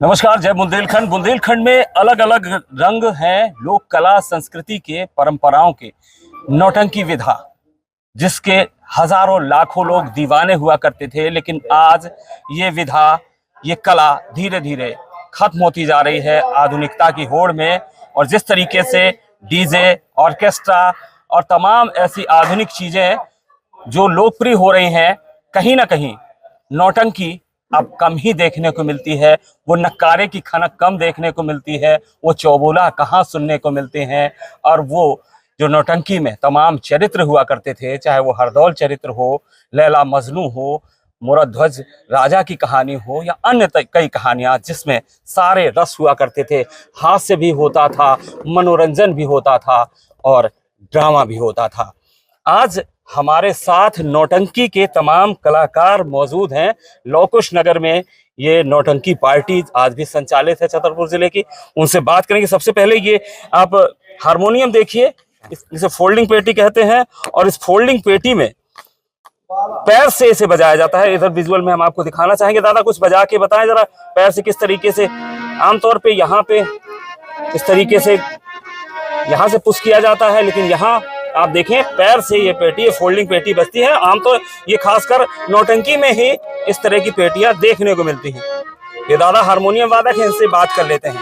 नमस्कार। जय बुंदेलखंड। बुंदेलखंड में अलग अलग रंग हैं लोक कला संस्कृति के, परंपराओं के। नौटंकी विधा जिसके हजारों लाखों लोग दीवाने हुआ करते थे, लेकिन आज ये विधा, ये कला धीरे धीरे खत्म होती जा रही है आधुनिकता की होड़ में। और जिस तरीके से डीजे, ऑर्केस्ट्रा और तमाम ऐसी आधुनिक चीजें जो लोकप्रिय हो रही हैं, कहीं ना कहीं नौटंकी अब कम ही देखने को मिलती है। वो नक्कारे की खनक कम देखने को मिलती है, वो चौबोला कहाँ सुनने को मिलते हैं। और वो जो नौटंकी में तमाम चरित्र हुआ करते थे, चाहे वो हरदौल चरित्र हो, लैला मजनू हो, मोरध्वज राजा की कहानी हो, या अन्य कई कहानियां जिसमें सारे रस हुआ करते थे, हास्य भी होता था, मनोरंजन भी होता था और ड्रामा भी होता था। आज हमारे साथ नौटंकी के तमाम कलाकार मौजूद हैं। लौकुश नगर में ये नौटंकी पार्टी आज भी संचालित है छतरपुर जिले की। उनसे बात करेंगे। सबसे पहले ये आप हारमोनियम देखिए, इसे फोल्डिंग पेटी कहते हैं, और इस फोल्डिंग पेटी में पैर से इसे बजाया जाता है। इधर विजुअल में हम आपको दिखाना चाहेंगे। दादा कुछ बजा के बताएं जरा, पैर से किस तरीके से। आमतौर पे यहाँ पे इस तरीके से यहाँ से पुश किया जाता है, लेकिन यहाँ आप देखें पैर से ये पेटी, ये फोल्डिंग पेटी बजती है। आमतौर ये खासकर नौटंकी में ही इस तरह की पेटियां देखने को मिलती हैं। ये दादा हारमोनियम वादक है, इनसे बात कर लेते हैं।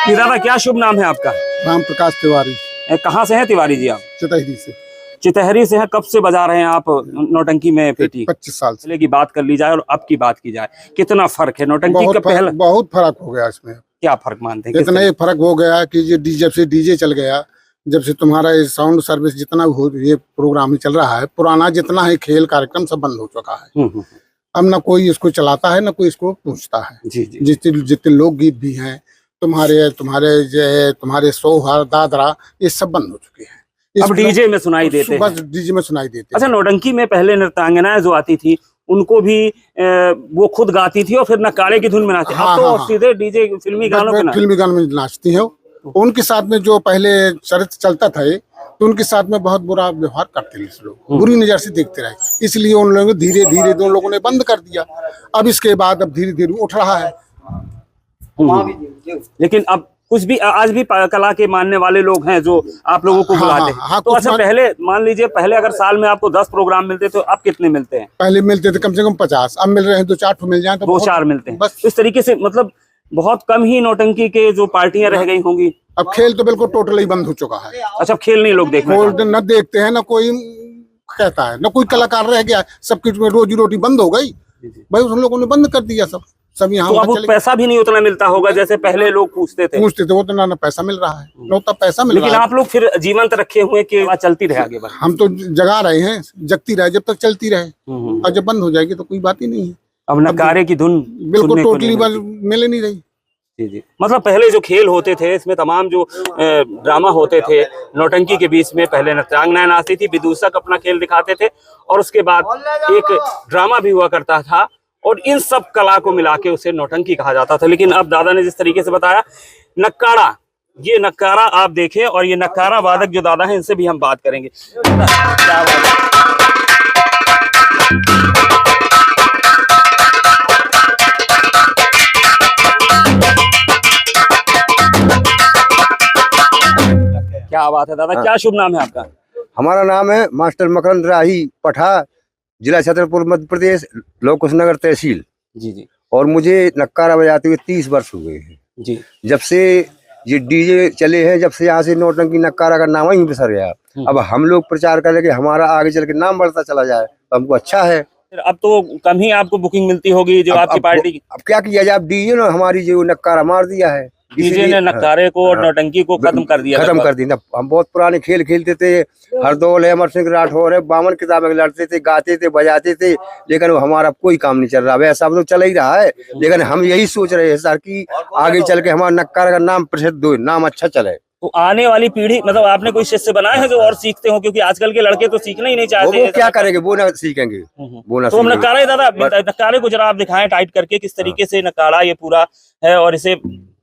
ये दादा क्या शुभ नाम है आपका? राम प्रकाश तिवारी। कहाँ से हैं तिवारी जी आप? चितहरी से। चितहरी से हैं। कब से बजा रहे हैं आप नौटंकी में पेटी? 25 साल से। पहले की बात कर ली जाए और अब की बात की जाए, कितना फर्क है नौटंकी का? पहला बहुत फर्क हो गया इसमें। क्या फर्क मानते हैं? इतना ही फर्क हो गया कि जब से डीजे चल गया, जब से तुम्हारा ये साउंड सर्विस जितना हो, ये प्रोग्राम ही चल रहा है, पुराना जितना है खेल कार्यक्रम सब बंद हो चुका है। अब ना कोई इसको चलाता है, ना कोई इसको पूछता है। जितने लोकगीत भी हैं तुम्हारे सोहर दादरा, ये सब बंद हो चुके हैं। अब डीजे में सुनाई देते हैं। बस डीजे में सुनाई देते। अच्छा, नौटंकी में पहले नृत्यांगनाएं जो आती थी उनको भी वो खुद गाती थी और फिर नक्कारे की धुन में नाचती। अब तो सीधे डीजे फिल्मी गानों में नाचती है। उनके साथ में जो पहले चरित्र चलता था, तो उनके साथ में बहुत बुरा व्यवहार करते थे लोग, बुरी नजर से देखते रहे, इसलिए उन लोगों धीरे धीरे उन लोगों ने बंद कर दिया। अब इसके बाद अब धीरे धीरे उठ रहा है। लेकिन अब कुछ भी आज भी कला के मानने वाले लोग हैं जो आप लोगों को बुलाते हैं। तो अच्छा, पहले मान लीजिए, पहले अगर साल में आपको 10 प्रोग्राम मिलते तो अब कितने मिलते हैं? पहले मिलते थे कम से कम 50, अब मिल रहे हैं 2-4 मिल जाए तो 2-4 मिलते हैं। बस इस तरीके से मतलब बहुत कम ही नौटंकी के जो पार्टियां रह गई होंगी। अब खेल तो बिल्कुल टोटली ही बंद हो चुका है। अच्छा, खेल नहीं लोग देखते न देखते हैं, न कोई कहता है, न कोई कलाकार रह गया। सबकी रोजी रोटी बंद हो गई भाई, उन लोगों ने बंद कर दिया सब यहाँ। तो अब पैसा भी नहीं उतना मिलता होगा जैसे पहले लोग पूछते थे। वो तो ना पैसा मिल रहा है, न उतना पैसा मिल रहा है। लेकिन आप लोग फिर जीवंत रखे हुए कि चलती रहे आगे? हम तो जगा रहे हैं, जगती रहे जब तक चलती रहे, और जब बंद हो जाएगी तो कोई बात ही नहीं है। अब नकारे की धुन बिल्कुल टोटली मिल नहीं रही। जी। मतलब पहले जो खेल होते थे, इसमें तमाम जो ड्रामा होते थे नौटंकी के बीच में, पहले नृत्यांगनाएं नाचती थी, विदूषक अपना खेल दिखाते थे, और उसके बाद एक ड्रामा भी हुआ करता था, और इन सब कला को मिला के उसे नौटंकी कहा जाता था। लेकिन अब दादा ने जिस तरीके से बताया, नक्कारा, ये नक्कारा आप देखें, और ये नक्कारा वादक जो दादा है इनसे भी हम बात करेंगे। क्या बात है दादा, क्या शुभ नाम है आपका? हमारा नाम है मास्टर मकरंद राही पठा, जिला छतरपुर मध्य प्रदेश, लौकुश नगर तहसील। जी। और मुझे नक्कारा बजाते हुए 30 वर्ष हुए हैं जी। जब से ये डीजे चले हैं, जब से यहाँ से नौटंकी नक्कारा का नाम ही बिसर गया। अब हम लोग प्रचार करें कि हमारा आगे चल के नाम बढ़ता चला जाए, तो हमको अच्छा है। अब तो कम ही आपको बुकिंग मिलती होगी जो आपकी पार्टी की। अब क्या किया जाए, अब डीजे ने हमारी जो नक्कारा मार दिया है। डीजे ने नक्कारे को और नौटंकी को खत्म कर दिया। हम बहुत पुराने खेल खेलते थे, हरदौल है, अमर सिंह राठौर है, 52 किताबें लड़ते थे, गाते थे, बजाते थे, लेकिन वो हमारा कोई काम नहीं चल रहा। वैसा तो चल ही रहा है, लेकिन हम यही सोच रहे हैं सर कि आगे चल के हमारा नक्कारा का नाम प्रसिद्ध हो, नाम अच्छा चले। तो आने वाली पीढ़ी, मतलब आपने कोई शिष्य बनाए हैं जो और सीखते हो? क्योंकि आजकल के लड़के तो सीखना ही नहीं चाहते। वो क्या करेंगे, वो ना सीखेंगे, वो ना। तो हम नक्कारा, दादा नक्कारे को जरा आप दिखाएं टाइट करके, किस तरीके से नक्कारा ये पूरा है, और इसे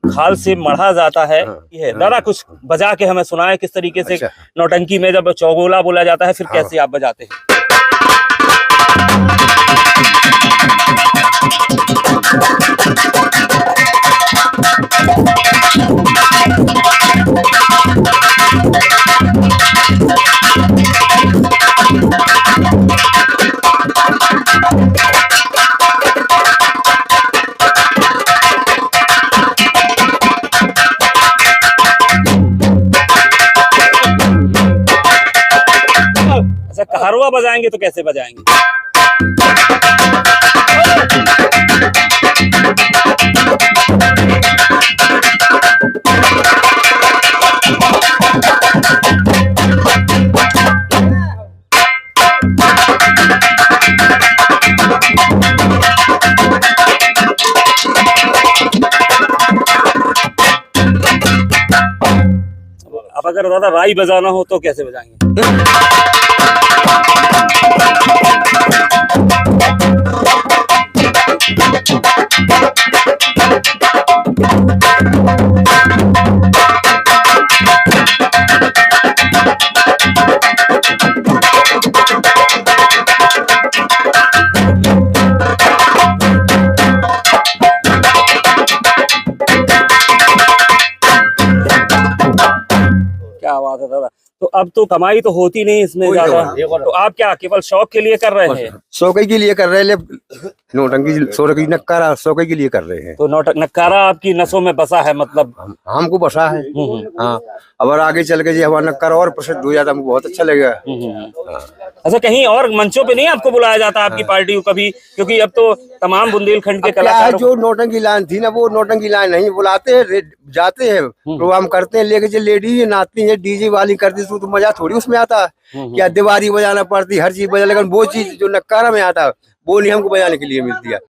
खाल से मढ़ा जाता है। ये दादा कुछ बजा के हमें सुनाए किस तरीके से नौटंकी में जब चौगोला बोला जाता है, फिर कैसे आप बजाते हैं? अच्छा, कहारवा बजाएंगे तो कैसे बजाएंगे? अब अगर दादा राई बजाना हो तो कैसे बजाएंगे? क्या बात है दादा। तो अब तो कमाई तो होती नहीं इसमें कोई ज्यादा, नहीं। तो आप क्या केवल शौक के लिए कर रहे हैं? शौक के लिए कर रहे हैं, नौटंकी शौक नक्कारा शौक के लिए कर रहे हैं। तो नक्कारा आपकी नसों में बसा है, मतलब हमको बसा है। हाँ, अब आगे चल के जी हमारा नक्कारा और प्रसिद्ध हो जाता, हमको बहुत अच्छा लगेगा। हाँ। अच्छा, कहीं और मंचों पे नहीं आपको बुलाया जाता आपकी पार्टी को कभी? क्योंकि अब तो तमाम बुंदेलखंड के क्या है, कलाकारों जो नौटंकी लाइन थी ना, वो नौटंकी लाइन नहीं बुलाते हैं, जाते हैं प्रोग्राम करते हैं, लेके जो लेडीज नाचती है डीजे वाली करती तो मजा थोड़ी उसमें आता। क्या दीवारी बजाना पड़ती, हर चीज बजा, लेकिन वो चीज जो नक्कारा में आता वो नहीं हमको बजाने के लिए मिलती है।